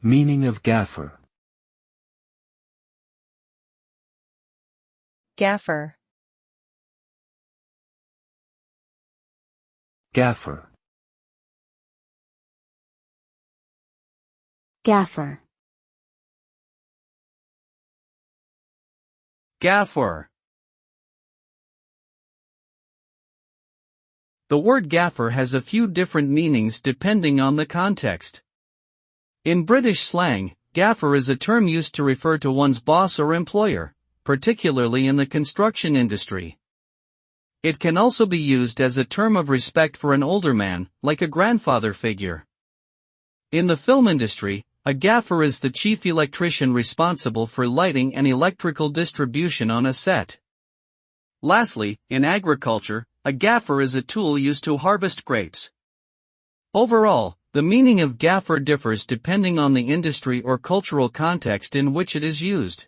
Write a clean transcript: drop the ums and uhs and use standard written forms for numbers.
Meaning of gaffer. Gaffer. Gaffer. Gaffer. Gaffer. The word gaffer has a few different meanings depending on the context. In British slang, gaffer is a term used to refer to one's boss or employer, particularly in the construction industry. It can also be used as a term of respect for an older man, like a grandfather figure. In the film industry, a gaffer is the chief electrician responsible for lighting and electrical distribution on a set. Lastly, in agriculture, a gaffer is a tool used to harvest grapes. Overall, the meaning of gaffer differs depending on the industry or cultural context in which it is used.